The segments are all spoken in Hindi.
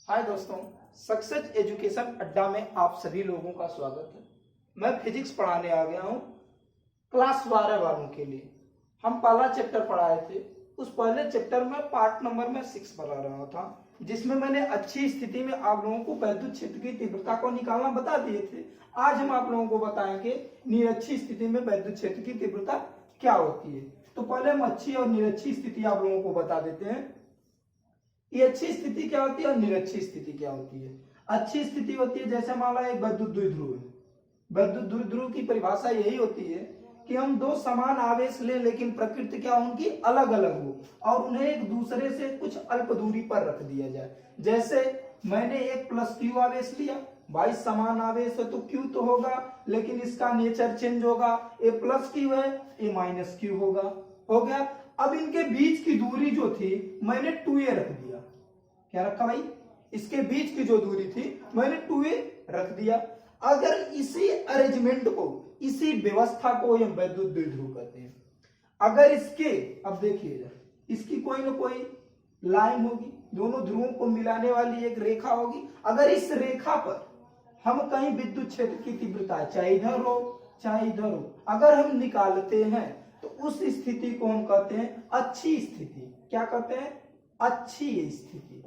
हाय दोस्तों, सक्सेस एजुकेशन अड्डा में आप सभी लोगों का स्वागत है। मैं फिजिक्स पढ़ाने आ गया हूँ क्लास 12 वालों के लिए। हम पहला चैप्टर पढ़ाए थे। उस पहले चैप्टर में पार्ट नंबर में 6 पढ़ा रहा था, जिसमें मैंने अच्छी स्थिति में आप लोगों को वैद्युत क्षेत्र की तीव्रता को निकालना बता दिए थे। आज हम आप लोगों को बताएंगे निरक्षी स्थिति में वैद्युत क्षेत्र की तीव्रता क्या होती है। तो पहले हम अच्छी और निरक्षी स्थिति आप लोगों को बता देते हैं। ये अच्छी स्थिति क्या होती है और निरक्षी स्थिति क्या होती है। अच्छी स्थिति होती है जैसे मान लो एक वैद्युत द्विध्रुव है। वैद्युत द्विध्रुव की परिभाषा यही होती है कि हम दो समान आवेश लें, लेकिन प्रकृति क्या उनकी अलग अलग हो और उन्हें एक दूसरे से कुछ अल्प दूरी पर रख दिया जाए। जैसे मैंने एक प्लस क्यू आवेश लिया, भाई समान आवेश है तो क्यू तो होगा, लेकिन इसका नेचर चेंज होगा। ए प्लस क्यू है, ए माइनस क्यू होगा। हो गया। अब इनके बीच की दूरी जो थी मैंने 2a रख दिया। क्या रखा भाई? इसके बीच की जो दूरी थी मैंने 2a रख दिया। अगर इसी अरेंजमेंट को, इसी व्यवस्था को हम वैद्युत द्विध्रुव कहते हैं। अगर इसके, अब देखिए, इसकी कोई ना कोई लाइन होगी, दोनों ध्रुवों को मिलाने वाली एक रेखा होगी। अगर इस रेखा पर हम कहीं विद्युत क्षेत्र की तीव्रता चाहे इधर हो चाहे इधर हो, अगर हम निकालते हैं तो उस स्थिति को हम कहते हैं अच्छी स्थिति। क्या कहते हैं? अच्छी स्थिति।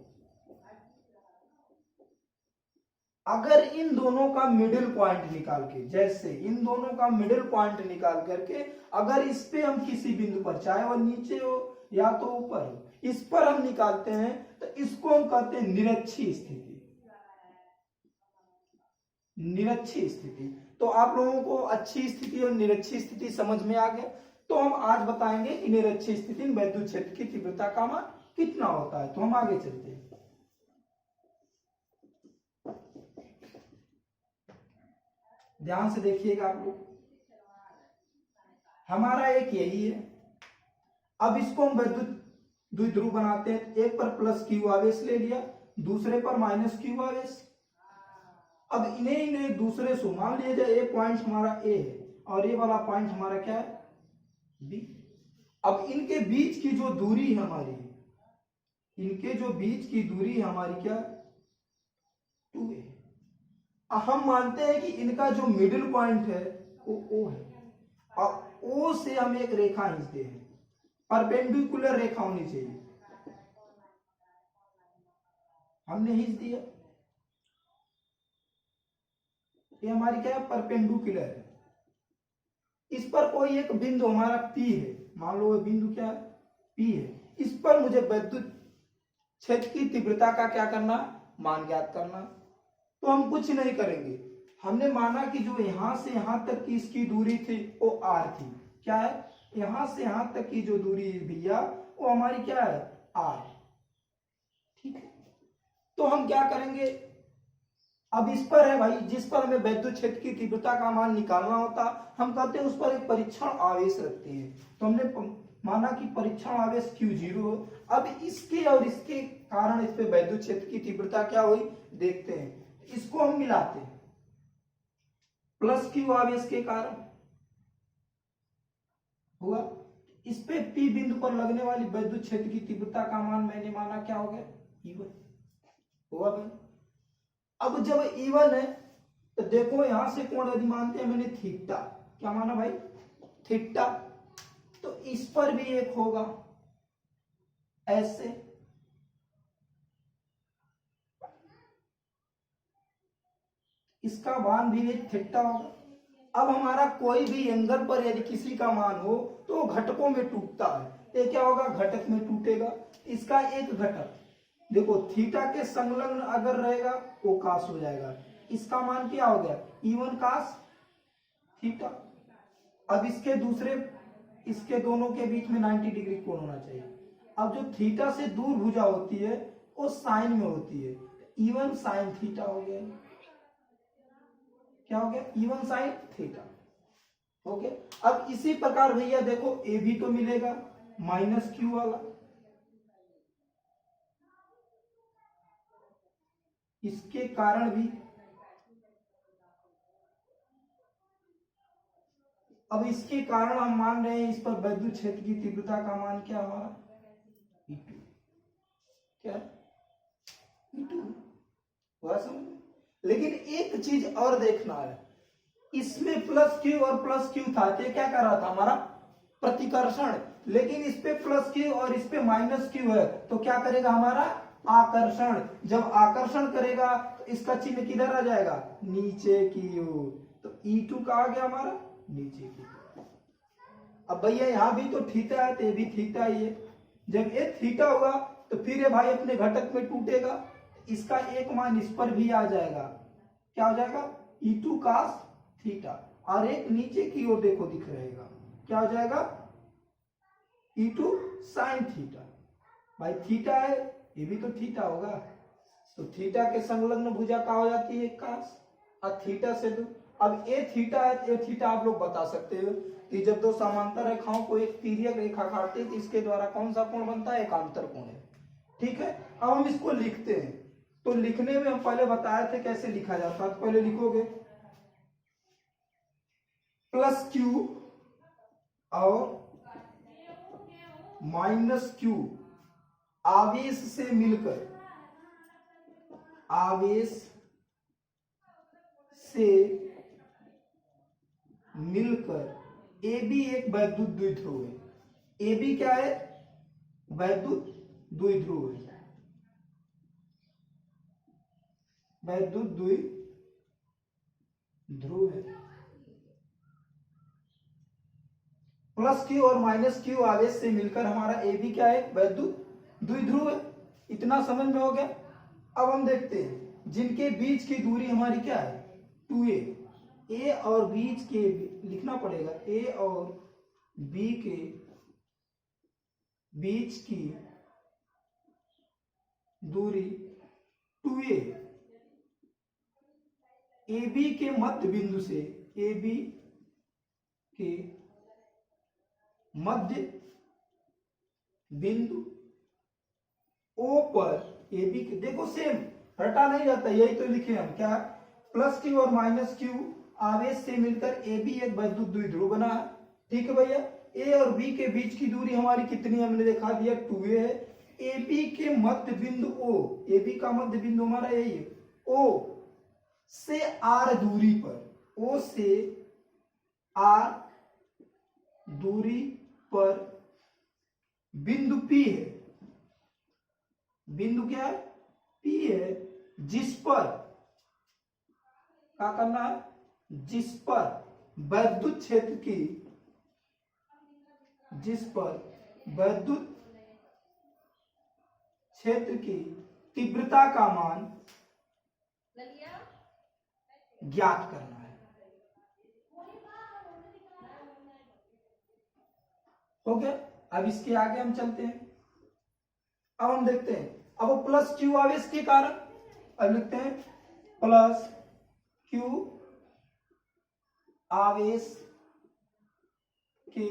अगर इन दोनों का मिडिल पॉइंट निकाल के, जैसे इन दोनों का मिडिल पॉइंट निकाल करके अगर इस पे हम किसी बिंदु पर, चाहे वो नीचे हो या तो ऊपर हो, इस पर हम निकालते हैं तो इसको हम कहते हैं निरक्षी स्थिति। निरक्षी स्थिति। तो आप लोगों को अच्छी स्थिति और निरक्षी स्थिति समझ में आ गया। तो हम आज बताएंगे कि निरक्षी स्थिति में वैद्युत क्षेत्र की तीव्रता का मान कितना होता है। तो हम आगे चलते हैं। ध्यान से देखिएगा आप लोग। हमारा एक यही है। अब इसको हम वैद्युत द्विध्रुव बनाते हैं। एक पर प्लस क्यू आवेश ले लिया, दूसरे पर माइनस क्यू आवेश। अब इन्हें दूसरे से मान लिया जाए, ए पॉइंट हमारा ए है और ये वाला पॉइंट हमारा क्या है? बी। अब इनके बीच की जो दूरी है हमारी, इनके जो बीच की दूरी है हमारी क्या? 2a। हम मानते हैं कि इनका जो मिडिल पॉइंट है वो O है और O से हम एक रेखा खींचते हैं। परपेंडिकुलर रेखा होनी चाहिए। हमने खींच दिया। ये हमारी क्या है? परपेंडिकुलर है। इस पर कोई एक बिंदु हमारा P है। मान लो ये बिंदु क्या है? P है। इस पर मुझे वैद्युत क्षेत्र की तीव्रता का क्या करना? मान ज्ञात करना। तो हम कुछ नहीं करेंगे। हमने माना कि जो यहां से यहां तक की इसकी दूरी थी वो r थी। क्या है? यहां से यहां तक की जो दूरी भैया वो हमारी क्या है? r। ठीक है। तो हम क्या करेंगे? अब इस पर है भाई, जिस पर हमें वैद्युत क्षेत्र की तीव्रता का मान निकालना होता, हम कहते हैं उस पर एक परीक्षण आवेश रखते हैं। तो हमने माना कि परीक्षण आवेश Q0 हो। अब इसके और इसके कारण इस पे वैद्युत क्षेत्र की तीव्रता क्या हुई देखते हैं। इसको हम मिलाते हैं। प्लस क्यू आवेश के कारण हुआ, इस पे P बिंदु पर लगने वाली वैद्युत क्षेत्र की तीव्रता का मान मैंने माना क्या हो गया? E1 हुआ भाई। अब जब E1 है तो देखो यहां से कोण यदि मानते हैं मैंने थीटा। क्या माना भाई? थीटा। तो इस पर भी एक होगा ऐसे। इसका मान भी एक थीटा होगा। अब हमारा कोई भी एंगल पर यदि किसी का मान हो तो वो घटकों में टूटता है। ये क्या होगा? घटक में टूटेगा। इसका एक घटक देखो थीटा के संलग्न अगर रहेगा वो कास हो जाएगा। इसका मान क्या हो गया? E1 cos theta. अब इसके दूसरे, इसके दोनों के बीच में 90 डिग्री कोण होना चाहिए। अब जो थीटा से दूर भुजा होती है वो साइन में होती है। E1 साइन थीटा हो गया। क्या हो गया? E1 साइन थीटा हो गया। अब इसी प्रकार भैया देखो ए भी तो मिलेगा माइनस क्यू वाला। इसके कारण भी, अब इसके कारण हम मान रहे हैं इस पर वैद्युत क्षेत्र की तीव्रता का मान क्या हमारा? E2। क्या? E2। बात समझ में? लेकिन एक चीज और देखना है, इसमें प्लस क्यू और प्लस क्यू था तो क्या कर रहा था हमारा प्रतिकर्षण, लेकिन इस पे प्लस क्यू और इस पे माइनस क्यू है तो क्या करेगा हमारा आकर्षण। जब आकर्षण करेगा तो इसका चिन्ह किधर आ जाएगा नीचे की ओर, तो E2 का आ गया हमारा नीचे की ओर। अब भैया यहां भी तो थीटा है तो ये भी थीटा ही है, जब ये थीटा होगा तो फिर ये भाई अपने घटक में टूटेगा, इसका एक मान इस पर भी आ जाएगा, क्या हो जाएगा E2 cos थीटा, और एक नीचे की ओर देखो दिख रहेगा क्या हो जाएगा E2 sin थीटा। भाई थीटा है ये भी तो थीटा होगा, तो थीटा के संलग्न भुजा क्या हो जाती है कास, और थीटा से दो। अब ए थीटा है, ए थीटा आप लोग बता सकते हो कि जब दो समांतर रेखाओं को एक तिर्यक रेखा काटते हैं तो इसके द्वारा कौन सा कोण बनता है, एकांतर कोण है। ठीक है, अब हम इसको लिखते हैं, तो लिखने में हम पहले बताए थे कैसे लिखा जाता है। तो पहले लिखोगे प्लस क्यू और माइनस क्यू आवेश से मिलकर, आवेश से मिलकर ए बी एक वैद्युत द्विध्रुव है। ए बी क्या है वैद्युत द्विध्रुव है, वैद्युत द्विध्रुव है। प्लस क्यू और माइनस क्यू आवेश से मिलकर हमारा ए बी क्या है वैद्युत द्विध्रुव है। इतना समझ में हो गया। अब हम देखते हैं जिनके बीच की दूरी हमारी क्या है 2a, ए और बीच के लिखना पड़ेगा, ए और बी के बीच की दूरी 2a, ए बी के मध्य बिंदु से, ए बी के मध्य बिंदु ओ पर, ए बी के देखो सेम हटा नहीं जाता, यही तो लिखे हम क्या प्लस क्यू और माइनस क्यू आवेश से मिलकर ए बी एक वैद्युत द्विध्रुव बना है। ठीक है भैया, ए और बी के बीच की दूरी हमारी कितनी हमने देखा दिया 2a है। ए बी के मध्य बिंदु ओ, ए बी का मध्य बिंदु हमारा यही है, ओ से आर दूरी पर, ओ से आर दूरी पर बिंदु P है, बिंदु क्या है P है, जिस पर क्या करना है, जिस पर वैद्युत क्षेत्र की, जिस पर वैद्युत क्षेत्र की तीव्रता का मान ज्ञात करना है। हो गया। अब इसके आगे हम चलते हैं। अब हम देखते हैं, अब प्लस क्यू आवेश के कारण, अब लिखते हैं प्लस क्यू आवेश के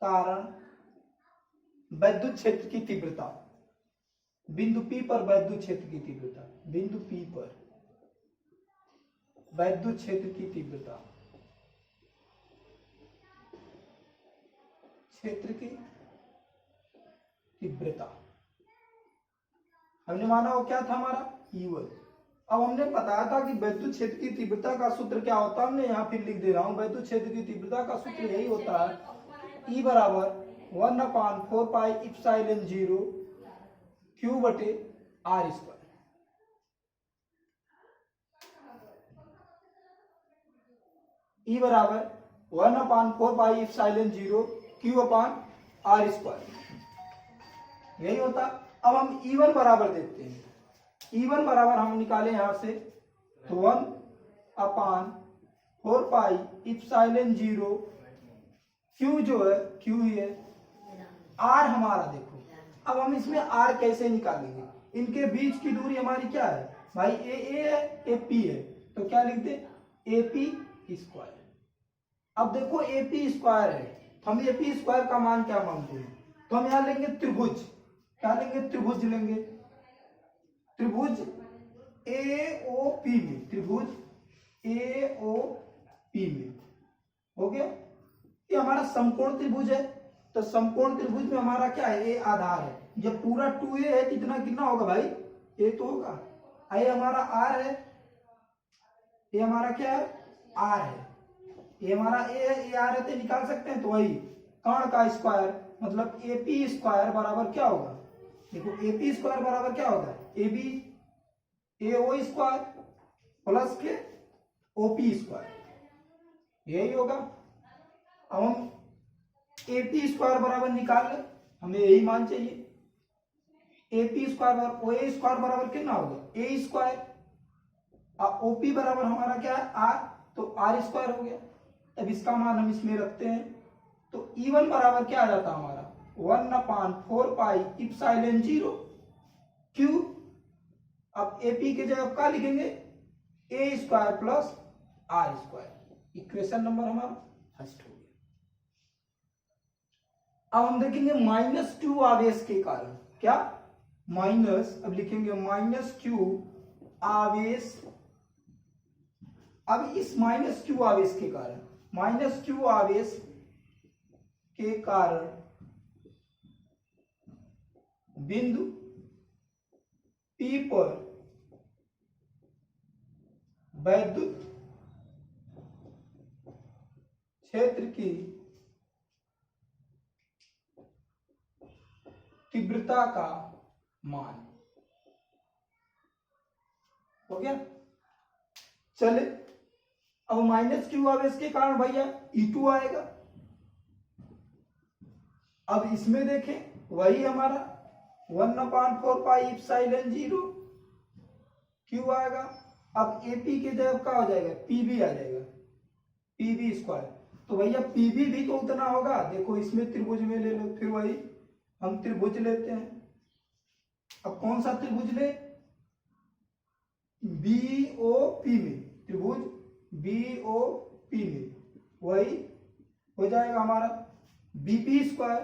कारण वैद्युत क्षेत्र की तीव्रता, बिंदु P पर वैद्युत क्षेत्र की तीव्रता, बिंदु P पर वैद्युत क्षेत्र की तीव्रता, क्षेत्र की तीव्रता हमने माना वो क्या था हमारा E1। अब हमने बताया था कि वैद्युत क्षेत्र की तीव्रता का सूत्र क्या होता है, हमने यहाँ फिर लिख दे रहा हूं, वैद्युत क्षेत्र की तीव्रता का सूत्र यही होता है E बराबर 1/4 पाई इप्सिलॉन 0 Q बटे R स्क्वायर। E बराबर 1/4 पाई इप्सिलॉन 0 Q अपान R स्क्वायर, यही होता। अब हम E1 बराबर देखते हैं, E1 बराबर हम निकाले यहां से तो 1/4 पाई इप्सिलॉन 0 Q जो है Q ही है, R हमारा देखो। अब हम इसमें R कैसे निकालेंगे, इनके बीच की दूरी हमारी क्या है भाई ए है, ए पी है, तो क्या लिखते ए पी स्क्वायर। अब देखो ए पी स्क्वायर है, हम ए पी स्क्वायर का मान क्या मानते हैं, तो हम यहां लेंगे त्रिभुज, क्या लेंगे त्रिभुज लेंगे, त्रिभुज AOP में, त्रिभुज AOP में। हो गया, ये हमारा समकोण त्रिभुज है, तो समकोण त्रिभुज में हमारा क्या है ए आधार है, जब पूरा 2a है कितना कितना होगा भाई ए तो होगा, ये हमारा आर है, ये हमारा क्या है आर है, ये हमारा ए है, ये आर है तो निकाल सकते हैं। तो वही कर्ण का स्क्वायर मतलब एपी स्क्वायर बराबर क्या होगा, देखो एपी स्क्वायर बराबर क्या होगा A B A O square plus के ओपी स्क्वायर, यही होगा। अब हम एपी स्क्वायर बराबर निकाल ले, हमें यही मान चाहिए। एपी स्क्वायर बराबर ओ ए स्क्वायर बराबर कितना होगा ए स्क्वायर, और ओपी बराबर हमारा क्या है आर, तो आर स्क्वायर हो गया। अब इसका मान हम इसमें रखते हैं तो E1 बराबर क्या आ जाता है हमारा 1/4 पाई इप्सिलॉन 0 क्यू। अब एपी के जगह क्या लिखेंगे A square plus are square, equation number हमारा फर्स्ट हो गया। अब हम देखेंगे माइनस क्यू आवेश के कारण, क्या माइनस, अब लिखेंगे माइनस क्यू आवेश। अब इस माइनस क्यू आवेश के कारण, माइनस क्यू आवेश के कारण बिंदु P पर वैद्युत क्षेत्र की तीव्रता का मान हो गया। चले अब माइनस क्यू आवेश के कारण भैया E2 आएगा। अब इसमें देखें वही हमारा 1/4 पाई इप्सिलॉन 0 क्यू आएगा। अब एपी के जगह क्या हो जाएगा पीबी आ जाएगा, पीबी स्क्वायर। तो भैया पीबी भी तो उतना होगा, देखो इसमें त्रिभुज में ले लो, फिर वही हम त्रिभुज लेते हैं। अब कौन सा त्रिभुज ले, बीओपी में, त्रिभुज बीओपी में वही हो जाएगा हमारा बीपी स्क्वायर,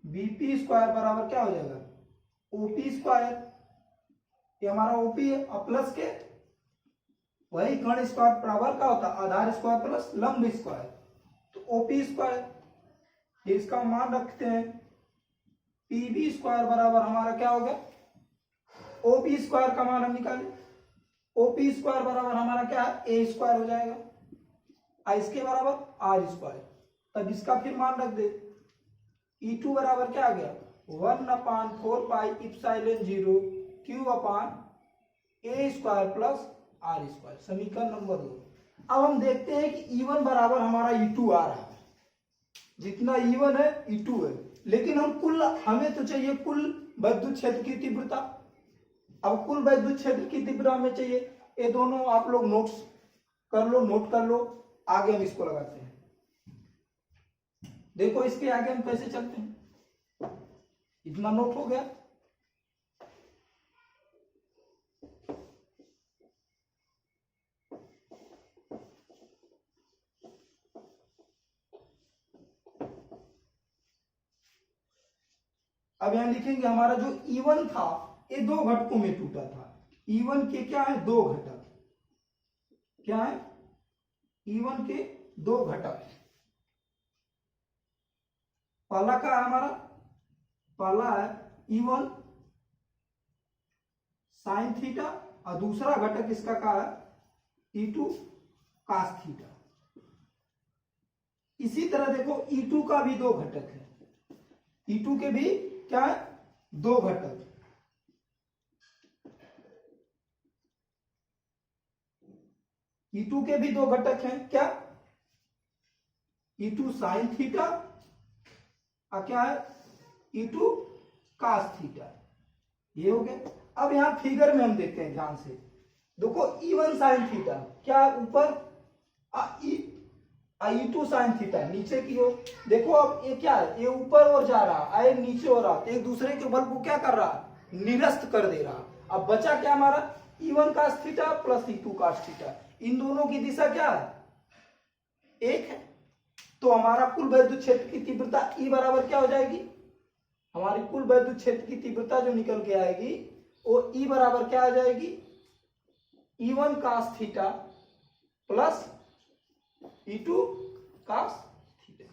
बीपी स्क्वायर बराबर क्या हो जाएगा ओपी स्क्वायर, ये हमारा ओपी है। और प्लस के वही कर्ण स्क्वायर बराबर क्या होता है आधार स्क्वायर प्लस लंब स्क्वायर, तो ओपी स्क्वायर। इसका मान रखते हैं पीबी स्क्वायर बराबर हमारा क्या हो गया ओपी स्क्वायर का मान हम निकालें, ओपी स्क्वायर बराबर हमारा क्या है ए स्क्वायर हो जाएगा, और इसके बराबर आर स्क्वायर। तब इसका फिर मान रख दे E2 बराबर क्या आ गया 1/4 pi epsilon 0 q upon A square plus are square, समीकरण नंबर 2। अब हम देखते हैं कि E1 बराबर हमारा E2 आ रहा है, जितना E1 है E2 है, लेकिन हम कुल, हमें तो चाहिए कुल विद्युत क्षेत्र की तीव्रता। अब कुल विद्युत क्षेत्र की तीव्रता हमें चाहिए, ये दोनों आप लोग नोट्स कर लो, नोट कर लो, आगे हम इसको लगाते हैं। देखो इसके आगे हम कैसे चलते हैं, इतना नोट हो गया। अब यहां लिखेंगे हमारा जो E1 था ये दो घटकों में टूटा था। E1 के क्या है दो घटक, क्या है E1 के दो घटक। पहला क्या है हमारा, पहला है E1 साइन थीटा, और दूसरा घटक इसका क्या है E2 कास थीटा। इसी तरह देखो E2 का भी दो घटक है, E2 के भी क्या है दो घटक, E2 के भी दो घटक हैं, क्या E2 साइन थीटा और क्या है E2 कास थीटा, ये हो गया। अब यहां फिगर में हम देखते हैं ध्यान से, देखो E1 साइन थीटा क्या ऊपर, E2 साइन थीटा नीचे की ओर। देखो अब ये क्या है, ये ऊपर और जा रहा है, नीचे हो रहा है, एक दूसरे के बल को क्या कर रहा है निरस्त कर दे रहा। अब बचा क्या हमारा E1 cos theta plus E2 cos theta, इन दोनों की दिशा क्या है एक है। तो हमारा कुल विद्युत क्षेत्र की तीव्रता E बराबर क्या हो जाएगी, हमारी कुल विद्युत क्षेत्र की तीव्रता जो निकल के आएगी वो E बराबर क्या आ जाएगी E1 cos theta plus E2 cos theta.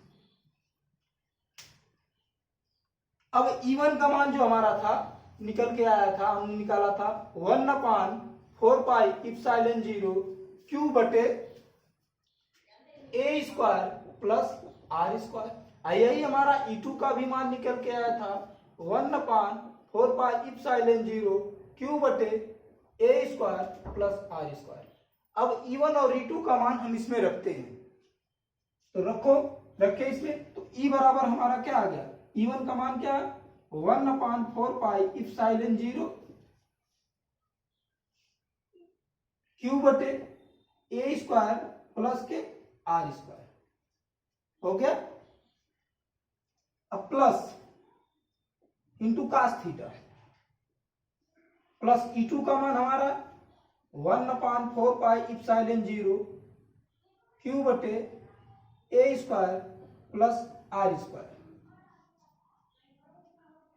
अब E1 का मान जो हमारा था निकल के आया था, हमने निकाला था 1/4 4 पाई इप्सिलॉन 0 क्यू बटे ए स्क्वायर प्लस आर स्क्वायर। यही हमारा E2 का भी मान निकल के आया था 1/4 पाई इप्सिलॉन 0 क्यू बटे ए स्क्वायर प्लस आर स्क्वायर। अब E1 और E2 का मान हम इसमें रखते हैं, तो रखे इसमें, तो E बराबर हमारा क्या आ गया, E1 का मान क्या है 1/4 पाई इप्सिलॉन 0 क्यू बटे ए स्क्वायर प्लस के आर स्क्वायर हो गया। अब plus into cos theta plus E2 का मान हमारा 1/4 पाई इप्सिलॉन 0 क्यू बटे ए स्क्वायर प्लस आर स्क्वायर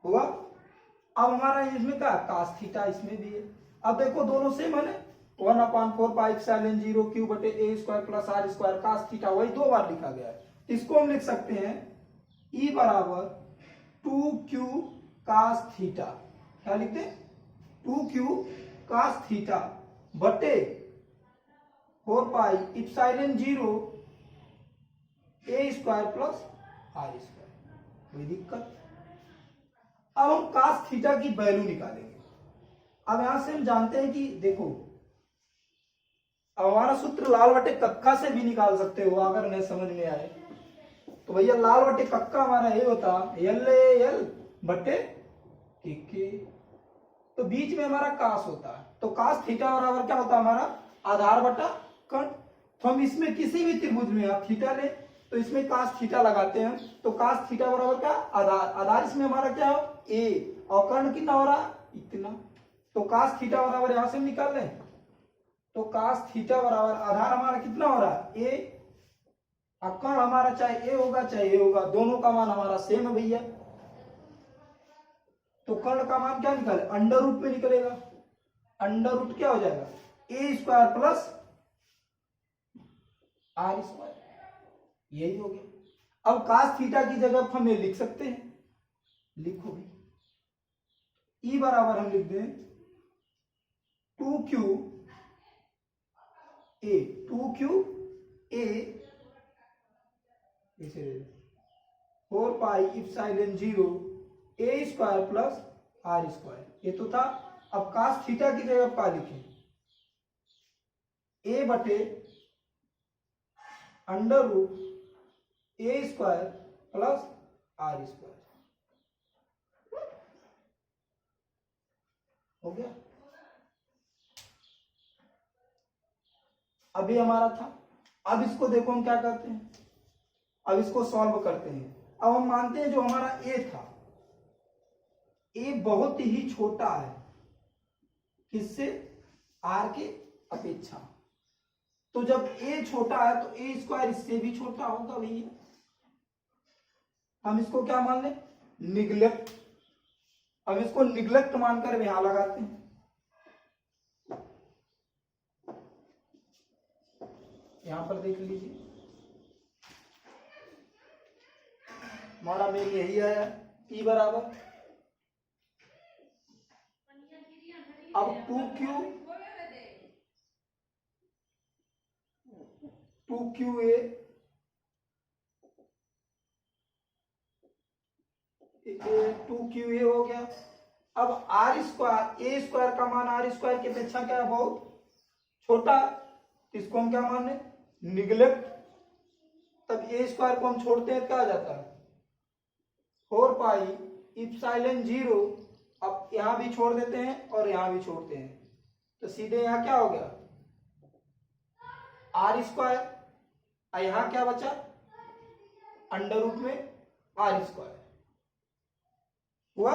हुआ। अब हमारा इसमें क्या कास थीटा इसमें भी है। अब देखो दोनों सेम है ना, 1/4 पाई इप्सिलॉन 0 क्यू बटे ए square plus are square cos theta वही दो बार लिखा गया है। इसको हम लिख सकते हैं E बराबर 2q कास थीटा। क्या लिखते हैं 2q कास थीटा बटे 4 pi epsilon 0 A square plus are square. कोई दिक्कत। अब हम कास थीटा की वैल्यू निकालेंगे। अब यहां से हम जानते हैं कि देखो, अब हमारा सूत्र लाल बटे कक्का से भी निकाल सकते हो अगर नहीं समझ में आए तो भैया लाल बटे कक्का हमारा ये होता एल बटे के, तो बीच में हमारा कास होता है, तो कास थीटा बराबर क्या होता है हमारा आधार बटा कर्ण। तो हम इसमें किसी भी त्रिभुज में आप थीटा ले तो इसमें कास थीटा लगाते हैं, तो कास थीटा बराबर क्या आधार इसमें हमारा क्या हो ए और कर्ण कितना हो रहा इतना, तो कास थीटा बराबर यहां से निकाल लें, तो कास थीटा बराबर आधार हमारा कितना हो रहा है ए और कर्ण हमारा चाहे ए होगा चाहे ए होगा, दोनों का मान हमारा सेम है भैया। तो कर्ण का मान क्या निकाले अंडर रूट में निकलेगा, अंडर रूट क्या हो जाएगा ए स्क्वायर प्लस आर स्क्वायर, यही हो गया। अब कास थीटा की जगह हम ये लिख सकते हैं, लिखो भी E बराबर हम लिख दें 2q a 4 pi epsilon 0 A square plus are square, ये तो था। अब कास थीटा की जगह क्या लिखें ए बटे under root a square plus are square हो गया। अभी हमारा था, अब इसको देखो हम क्या करते हैं, अब इसको सॉल्व करते हैं। अब हम मानते हैं जो हमारा ए था, ए बहुत ही छोटा है किससे आर के अपेक्षा, तो जब ए छोटा है तो ए स्क्वायर इससे भी छोटा होगा भैया। हम इसको क्या मान लें निग्लेक्ट, हम इसको निग्लेक्ट मानकर यहां लगाते हैं। यहां पर देख लीजिए हमारा मेल यही आया E बराबर, अब 2qa हो गया। अब आर स्क्वायर ए स्क्वायर का मान आर स्क्वायर की अपेक्षा क्या है बहुत छोटा, इसको हम क्या मान लें निग्लेक्ट, तब ए स्क्वायर को हम छोड़ते हैं क्या आ जाता है 4 पाई इप्सिलॉन 0, अब यहां भी छोड़ देते हैं और यहां भी छोड़ते हैं, तो सीधे यहां क्या हो गया आर स्क्वायर, यहां क्या बचा अंडर रूट में आर स्क्वायर हुआ।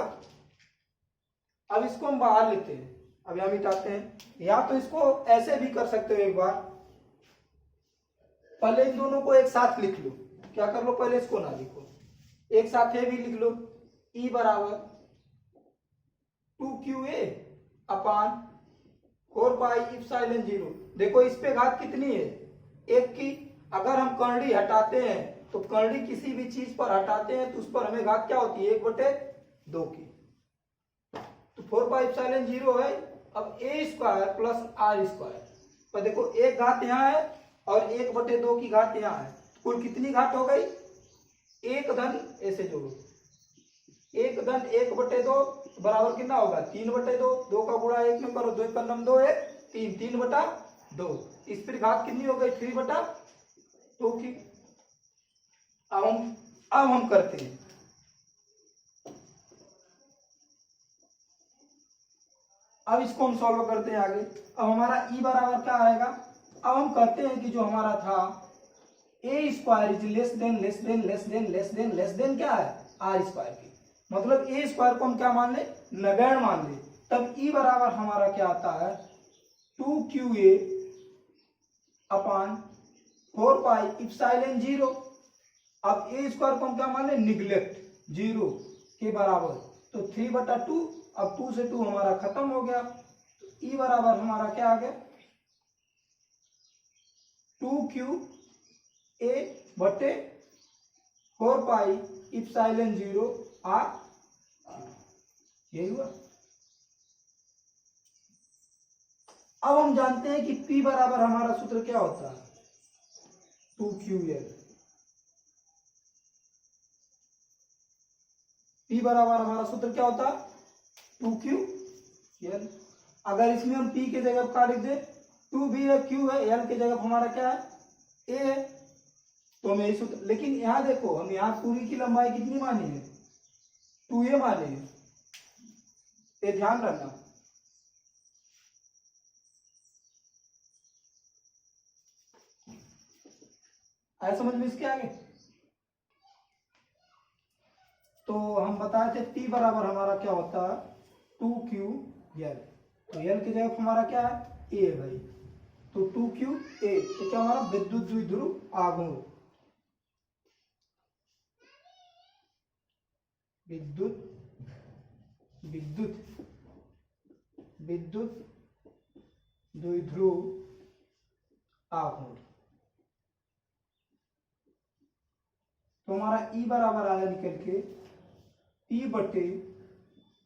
अब इसको हम बाहर लेते हैं, अब यहां मिटाते हैं, या तो इसको ऐसे भी कर सकते हो, एक बार पहले इन दोनों को एक साथ लिख लो, क्या कर लो पहले इसको ना लिखो, एक साथ ये भी लिख लो E बराबर 2qa अपान 4 पाई इप्सिलॉन 0। देखो इस पे घात कितनी है एक की, अगर हम कर्णी हटाते हैं तो कर्णी किसी भी चीज पर हटाते हैं तो उस पर हमें घात क्या होती है 1/2 की, तो 4 पाई इप्सिलॉन 0 है अब ए स्क्वायर प्लस आर स्क्वायर, पर देखो एक घात यहाँ है और 1/2 की घात यहाँ है, कुल कितनी घात हो गई? 1 धन, ऐसे जोड़ो, 1 धन 1/2 बराबर कितना होगा? 3/2, 2 का गुणा 1 में करो, 2 1 2 है 3, 3/2, इस पर घात कितनी हो गई? 3/2 की। अब हम करते हैं, अब इसको हम सॉल्व करते हैं आगे। अब हमारा ई बराबर क्या आएगा? अब हम कहते हैं कि जो हमारा था ए स्क्वायर इज लेस देन क्या है? आर स्क्वायर की, मतलब ए स्क्वायर को हम क्या मान ले? नगण्य मान ले। तब ई बराबर हमारा क्या आता है? 2qa upon 4 pi epsilon 0। अब ए स्क्वायर को हम क्या मान ले? निग्लेक्ट, 0 के बराबर, तो 3/2। अब 2 से 2 हमारा खत्म हो गया, तो ई बराबर हमारा क्या आ गया? 2qa बटे 4 पाई इप्सिलॉन 0 आर, यही हुआ। अब हम जानते हैं कि P बराबर हमारा सूत्र क्या होता है? 2ql। P बराबर हमारा सूत्र क्या होता है? 2ql। अगर इसमें हम P के जगह क्या लिख दे? 2 भी है, Q है, L के जगह हमारा क्या है? A है, तो हम यही सूत्र। लेकिन यहां देखो, हम यहां पूरी की लंबाई कितनी मानी है? 2a मानी है, ये ध्यान रखना। आया समझ में इसके आगे? तो हम बताए थे P बराबर हमारा क्या होता है? 2ql। तो L की जगह हमारा क्या है? A है भाई, तो 2qa, तो क्या हमारा? विद्युत द्विध्रुव आघूर्ण, विद्युत द्विध्रुव आघूर्ण। तो हमारा ई बराबर आया निकल के P बटे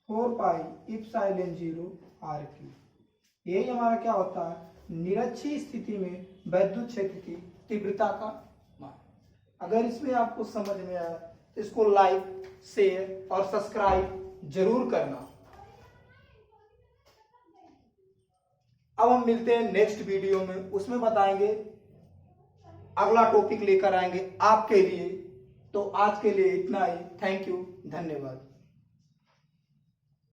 4 पाई इप्सिलॉन 0 आर क्यू। यही हमारा क्या होता है? निरक्षीय स्थिति में वैद्युत क्षेत्र की तीव्रता का मान। अगर इसमें आपको समझ में आया तो इसको लाइक, शेयर और सब्सक्राइब जरूर करना। अब हम मिलते हैं नेक्स्ट वीडियो में, उसमें बताएंगे, अगला टॉपिक लेकर आएंगे आपके लिए। तो आज के लिए इतना ही। थैंक यू, धन्यवाद।